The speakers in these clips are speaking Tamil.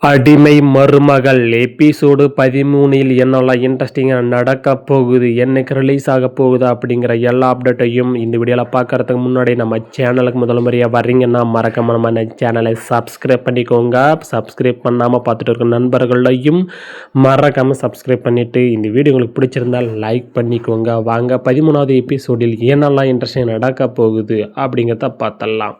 அடிமை மருமகள் எபிசோடு 13 என்னெல்லாம் இன்ட்ரெஸ்டிங்காக நடக்க போகுது, என்னைக்கு ரிலீஸ் ஆக போகுது அப்படிங்கிற எல்லா அப்டேட்டையும் இந்த வீடியோவில் பார்க்கறதுக்கு முன்னாடி நம்ம சேனலுக்கு முதல் முறையாக வர்றீங்கன்னா மறக்காம நம்ம சேனலை சப்ஸ்கிரைப் பண்ணிக்கோங்க. சப்ஸ்கிரைப் பண்ணாமல் பார்த்துட்டு இருக்க நண்பர்களையும் மறக்காமல் சப்ஸ்கிரைப் பண்ணிவிட்டு இந்த வீடியோ உங்களுக்கு பிடிச்சிருந்தால் லைக் பண்ணிக்கோங்க. வாங்க 13வது எபிசோடில் என்னெல்லாம் இன்ட்ரெஸ்டிங் நடக்க போகுது அப்படிங்கிறத பார்த்தலாம்.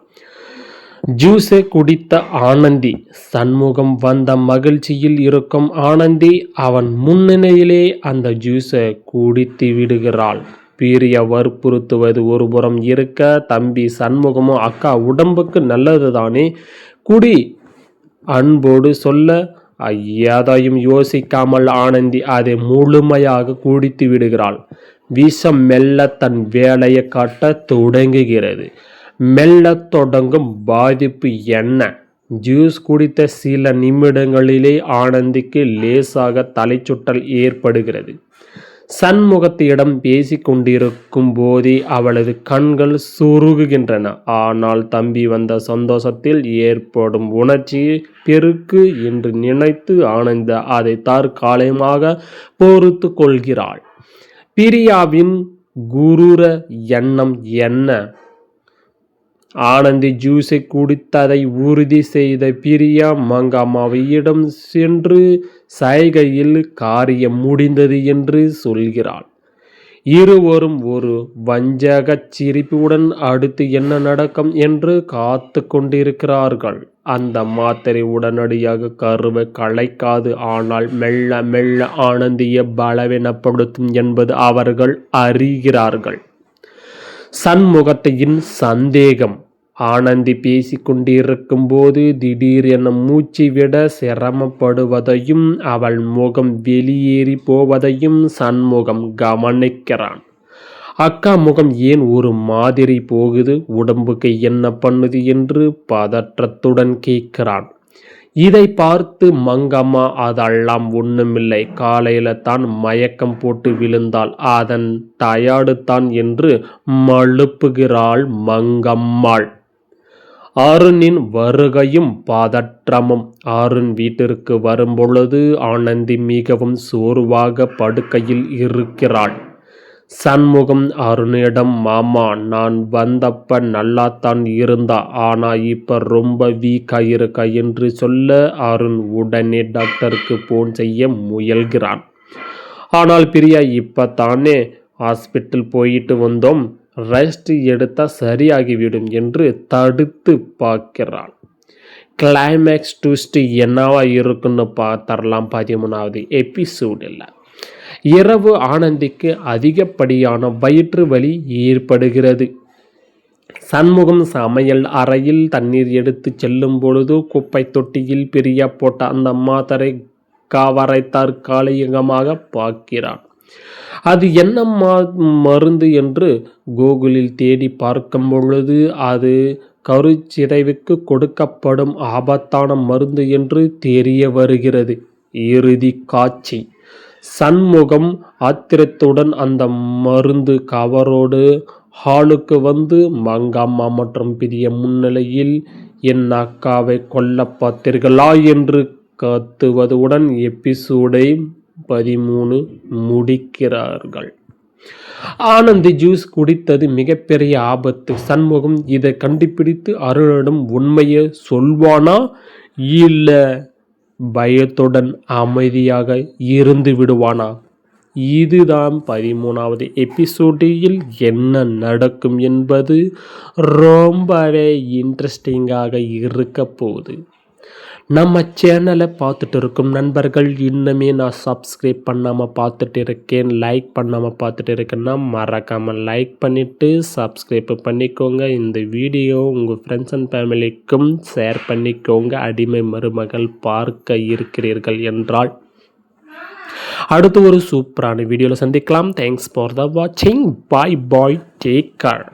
ஜூஸை குடித்த ஆனந்தி. சண்முகம் வந்த மகிழ்ச்சியில் இருக்கும் ஆனந்தி அவன் முன்னிலையிலே அந்த ஜூஸை குடித்து விடுகிறாள். பிரியா வற்புறுத்துவது ஒருபுறம் இருக்க, தம்பி சண்முகமும் அக்கா உடம்புக்கு நல்லது தானே, குடி அன்போடு சொல்ல, எதையும் யோசிக்காமல் ஆனந்தி அதை முழுமையாக குடித்து விடுகிறாள். விஷம் மெல்ல தன் வேலையை காட்ட தொடங்குகிறது. மெல்ல தொடங்கும் பாதிப்பு என்ன? ஜூஸ் குடித்த சில நிமிடங்களிலே ஆனந்திக்கு லேசாக தலைச்சுற்றல் ஏற்படுகிறது. சண்முகத்திடம் பேசிக்கொண்டிருக்கும் போதே அவளது கண்கள் சுருகுகின்றன. ஆனால் தம்பி வந்த சந்தோஷத்தில் ஏற்படும் உணர்ச்சி பெருக்கு என்று நினைத்து ஆனந்த அதை தற்காலிகமாக பொறுத்து கொள்கிறாள். பிரியாவின் குரூர எண்ணம் என்ன? ஆனந்தி ஜூஸை குடித்ததை உறுதி செய்த பிரியா மங்கம்மாவிடம் சென்று சைகையில் காரியம் முடிந்தது என்று சொல்கிறாள். இருவரும் ஒரு வஞ்சகச் சிரிப்புடன் அடுத்து என்ன நடக்கும் என்று காத்து கொண்டிருக்கிறார்கள். அந்த மாத்திரை உடனடியாக கருவை கலைக்காது, ஆனால் மெல்ல மெல்ல ஆனந்தியை பலவீனப்படுத்தும் என்பது அவர்கள் அறிகிறார்கள். சண்முகத்தின் சந்தேகம். ஆனந்தி பேசிக்கொண்டிருக்கும் போது திடீரென மூச்சு விட சிரமப்படுவதையும் அவள் முகம் வெளியேறி போவதையும் சண்முகம் கவனிக்கிறான். அக்கா முகம் ஏன் ஒரு மாதிரி போகுது, உடம்புக்கு என்ன பண்ணுது என்று பதற்றத்துடன் கேட்கிறான். இதை பார்த்து மங்கம்மா, அதெல்லாம் ஒண்ணுமில்லை, காலையில தான் மயக்கம் போட்டு விழுந்தாள், அதன் டயர்டு தான் என்று மழுப்புகிறாள் மங்கம்மாள். அருணின் வருகையும் பதற்றமும். அருண் வீட்டிற்கு வரும்பொழுது ஆனந்தி மிகவும் சோர்வாக படுக்கையில் இருக்கிறாள். சண்முகம் அருணிடம், மாமா, நான் வந்தப்ப நல்லாத்தான் இருந்தா, ஆனா இப்ப ரொம்ப வீக்கா இருக்கா என்று சொல்ல அருண் உடனே டாக்டருக்கு போன் செய்ய முயல்கிறான். ஆனால் பிரியா, இப்ப தானே ஹாஸ்பிட்டல் போயிட்டு வந்தோம், ரெஸ்ட் எடுத்தா சரியாகிவிடும் என்று தடுத்து பார்க்கிறாள். கிளைமேக்ஸ் ட்விஸ்ட் என்னவா இருக்குன்னு பார்த்தரலாம் 13வது எபிசோடில். இரவு ஆனந்திக்கு அதிகப்படியான வயிற்று வலி ஏற்படுகிறது. சண்முகம் சமையல் அறையில் தண்ணீர் எடுத்து செல்லும் பொழுது குப்பை தொட்டியில் பிரியா போட்ட அந்த மாத்திரை கவரை தற்காலிகமாக பார்க்கிறான். அது என்ன மருந்து என்று கூகுளில் தேடி பார்க்கும் பொழுது அது கருச்சிதைவுக்கு கொடுக்கப்படும் ஆபத்தான மருந்து என்று தெரிய வருகிறது. இறுதி காட்சி. சண்முகம் ஆத்திரத்துடன் அந்த மருந்து கவரோடு ஹாலுக்கு வந்து, மங்கம்மா மற்றும் பிரிய முன்னிலையில் என் அக்காவை கொல்ல பார்த்தீர்களா என்று கத்துவதுடன் எபிசோடை 13 முடிக்கிறார்கள். ஆனந்தி ஜூஸ் குடித்தது மிகப்பெரிய ஆபத்து. சண்முகம் இதை கண்டுபிடித்து அருணிடம் உண்மையை சொல்வானா, இல்ல பயத்துடன் அமைதியாக இருந்து விடுவானா? இதுதான் 13வது எபிசோடில் என்ன நடக்கும் என்பது ரொம்பவே இன்ட்ரெஸ்டிங்காக இருக்க போகுது. நம்ம சேனலை பார்த்துட்டு இருக்கும் நண்பர்கள் இன்னுமே நான் சப்ஸ்கிரைப் பண்ணாமல் பார்த்துட்டு இருக்கேன், லைக் பண்ணாமல் பார்த்துட்டு இருக்கேன்னா மறக்காமல் லைக் பண்ணிவிட்டு சப்ஸ்கிரைப் பண்ணிக்கோங்க. இந்த வீடியோ உங்கள் ஃப்ரெண்ட்ஸ் அண்ட் ஃபேமிலிக்கும் ஷேர் பண்ணிக்கோங்க. அடிமை மருமகள் பார்க்க இருக்கிறீர்கள் என்றால் அடுத்து ஒரு சூப்பரான வீடியோவில் சந்திக்கலாம். தேங்க்ஸ் ஃபார் த வாட்சிங். பாய் பாய், டேக் கேர்.